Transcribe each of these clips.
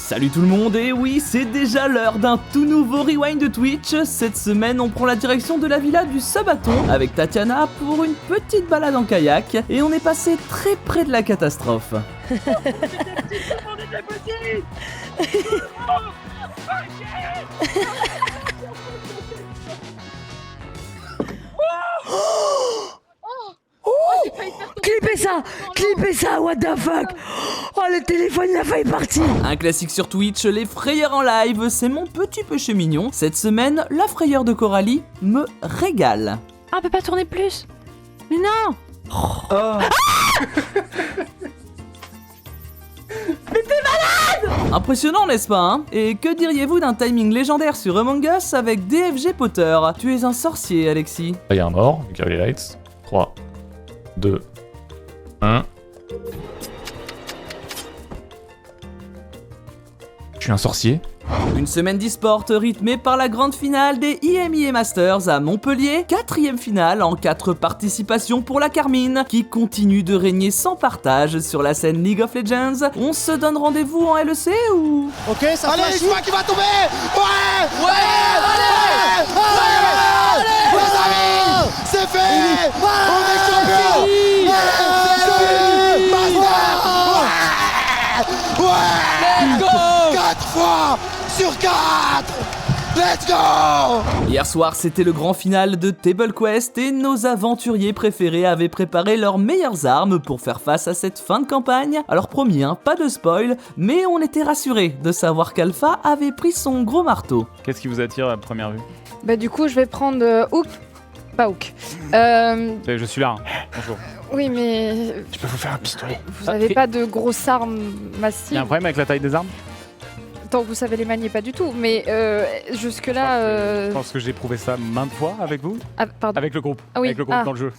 Salut tout le monde, et oui, c'est déjà l'heure d'un tout nouveau rewind de Twitch. Cette semaine, on prend la direction de la villa du Sabaton avec Tatiana pour une petite balade en kayak, et on est passé très près de la catastrophe. Clippez ça, what the fuck. Oh, le téléphone, il a failli partir. Un classique sur Twitch, les frayeurs en live, c'est mon petit péché mignon. Cette semaine, la frayeur de Coralie me régale. Ah, on peut pas tourner plus. Mais non. Oh. Mais t'es malade! Impressionnant, n'est-ce pas, hein? Et que diriez-vous d'un timing légendaire sur Among Us avec DFG Potter? Tu es un sorcier, Alexis. Il y a un mort, regarde les lights. 3, 2, 1. Je suis un sorcier. Une semaine d'e-sport rythmée par la grande finale des IMIA Masters à Montpellier, 4ème finale en 4 participations pour la Carmine, qui continue de régner sans partage sur la scène League of Legends. On se donne rendez-vous en LEC ou... Ok, ça allez, je vois qu'il va tomber. Ouais, allez, les amis, c'est fait. On est champion. Ouais, 4 fois sur 4. Let's go! Hier soir, c'était le grand final de Table Quest et nos aventuriers préférés avaient préparé leurs meilleures armes pour faire face à cette fin de campagne. Alors promis, hein, pas de spoil, mais on était rassurés de savoir qu'Alpha avait pris son gros marteau. Qu'est-ce qui vous attire à première vue? Bah du coup, je vais prendre Hook. Pas Hook. Je suis là. Bonjour. Oui, mais Je peux vous faire un pistolet. vous avez pas de grosses armes Il y massives. a un problème avec la taille des armes? Tant que vous savez les manier, pas du tout. Mais jusque-là... Je pense que j'ai prouvé ça maintes fois avec vous. Ah, pardon. Avec le groupe. Ah oui, Avec le groupe ah. dans le jeu.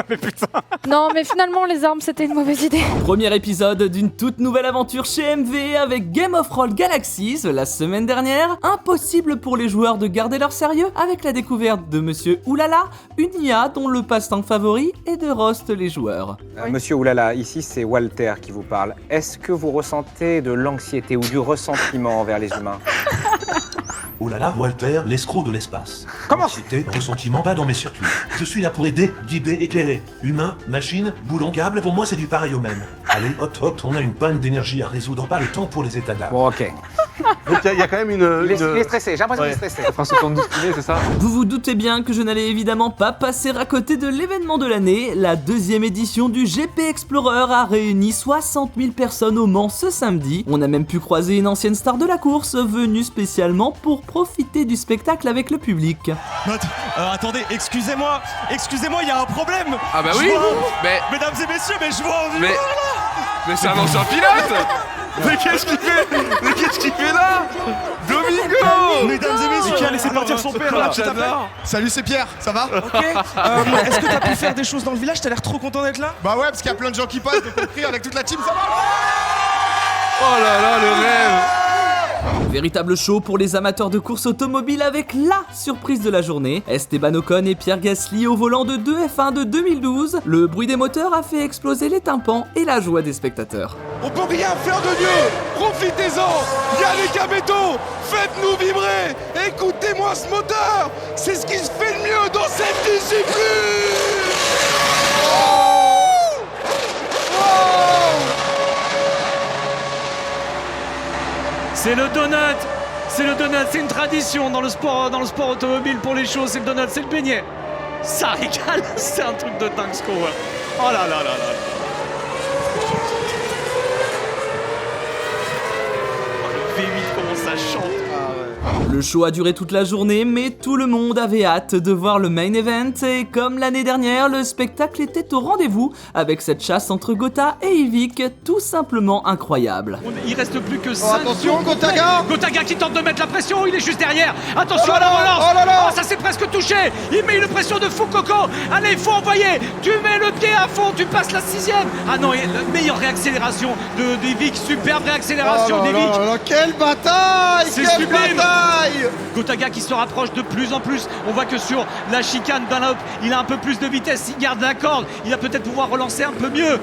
Mais putain. Non, mais finalement, les armes, c'était une mauvaise idée. Premier épisode d'une toute nouvelle aventure chez MV avec Game of Roll Galaxies la semaine dernière. Impossible pour les joueurs de garder leur sérieux avec la découverte de Monsieur Oulala, une IA dont le passe-temps favori est de roast les joueurs. Oui. Monsieur Oulala, ici c'est Walter qui vous parle. Est-ce que vous ressentez de l'anxiété ou du ressentiment envers les humains? Oh là là, Walter, l'escroc de l'espace. Comment? Anxiété, ressentiment, pas dans mes circuits. Je suis là pour aider, guider, éclairer. Humain, machine, boulon, câble, pour moi c'est du pareil au même. Allez, hop, on a une panne d'énergie à résoudre, pas le temps pour les états d'âme. Bon, ok. Donc il y a quand même une. Il est stressé, j'ai l'impression qu'il est stressé. Enfin, 72 kilos, c'est ça? Vous vous doutez bien que je n'allais évidemment pas passer à côté de l'événement de l'année. La 2e édition du GP Explorer a réuni 60 000 personnes au Mans ce samedi. On a même pu croiser une ancienne star de la course venue spécialement pour profiter du spectacle avec le public. Attendez, excusez-moi, il y a un problème. Ah bah Je oui, vois- mais Mesdames et messieurs, mais je vois en mais mais c'est un ancien pilote. Mais qu'est-ce qu'il fait? Mais qu'est-ce qu'il fait là? Domingo. Mesdames et messieurs, qui a laissé partir son père là, tu t'appelles? J'adore. Salut, c'est Pierre, ça va? Ok. Est-ce que t'as pu faire des choses dans le village? T'as l'air trop content d'être là. Bah ouais, parce qu'il y a plein de gens qui passent, donc on crie avec toute la team, ça va? Oh là là, le rêve. Véritable show pour les amateurs de course automobile avec LA surprise de la journée. Esteban Ocon et Pierre Gasly au volant de 2 F1 de 2012. Le bruit des moteurs a fait exploser les tympans et la joie des spectateurs. On peut rien faire de mieux. Profitez-en. Yannick Abeto, faites-nous vibrer. Écoutez-moi ce moteur. C'est ce qui se fait de mieux dans cette discipline. C'est le donut, c'est une tradition dans le sport automobile pour les shows, c'est le donut, c'est le beignet. Ça régale, c'est un truc de dingue ce qu'on voit. Oh là là là là. Oh, le V8 comment ça chante. Le show a duré toute la journée, mais tout le monde avait hâte de voir le main event et comme l'année dernière, le spectacle était au rendez-vous avec cette chasse entre Gotha et Yvick tout simplement incroyable. Il reste plus que 5 attention, Gotaga. Gotaga qui tente de mettre la pression, il est juste derrière. Attention à la relance. Oh là là. Oh, ça s'est presque touché. Il met une pression de fou Coco. Allez, il faut envoyer. Tu mets le pied à fond, tu passes la 6ème. Ah non, et la meilleure réaccélération de Yvick, superbe réaccélération d'Yvick. Quelle bataille! C'est Quelle sublime. bataille! Gotaga qui se rapproche de plus en plus. On voit que sur la chicane Dunlop, il a un peu plus de vitesse. Il garde la corde. Il va peut-être pouvoir relancer un peu mieux.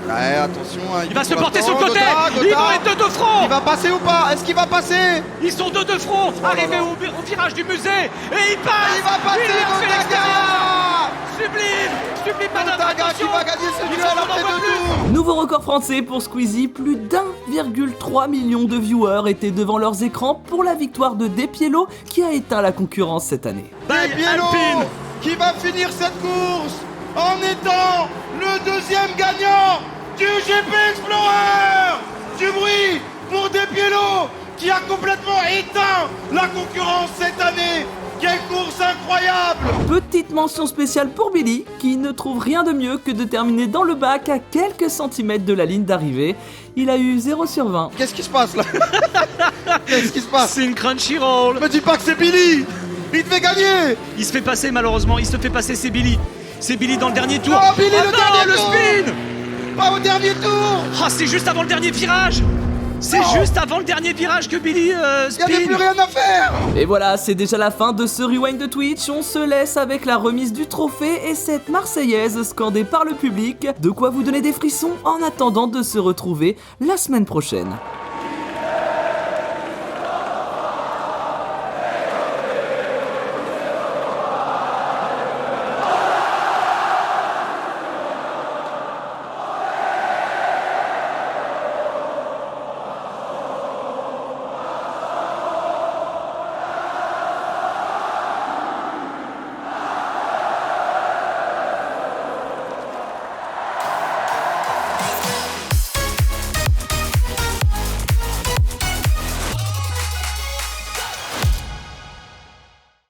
Ouais, attention. Il va se porter sur le côté. Il va être de front. Il va passer ou pas? Est-ce qu'il va passer? Ils sont deux de front, arrivés au virage du musée, et il passe. Il va passer, Montaga! Sublime manœuvre, Montaga qui attention. va gagner ce Il duel faut qu'on en après voit 2 plus. tours. Nouveau record français pour Squeezie, plus d'1,3 million de viewers étaient devant leurs écrans pour la victoire de Despiello qui a éteint la concurrence cette année. Despiello qui va finir cette course en étant le deuxième gagnant du GP Explorer. Du bruit pour Despiello qui a complètement éteint la concurrence cette année. Quelle course incroyable! Petite mention spéciale pour Billy, qui ne trouve rien de mieux que de terminer dans le bac à quelques centimètres de la ligne d'arrivée. Il a eu 0 sur 20. Qu'est-ce qui se passe là? Qu'est-ce qui se passe? C'est une Crunchyroll. Me dis pas que c'est Billy! Il devait gagner! Il se fait passer malheureusement, il se fait passer, c'est Billy. C'est Billy dans le dernier tour. Oh, Billy, le non, dernier le tour. spin. Pas au dernier tour! Ah, c'est juste avant le dernier virage. C'est juste avant le dernier virage que Billy spin. Il n'y avait plus rien à faire! Et voilà, c'est déjà la fin de ce rewind de Twitch. On se laisse avec la remise du trophée et cette Marseillaise scandée par le public. De quoi vous donner des frissons en attendant de se retrouver la semaine prochaine.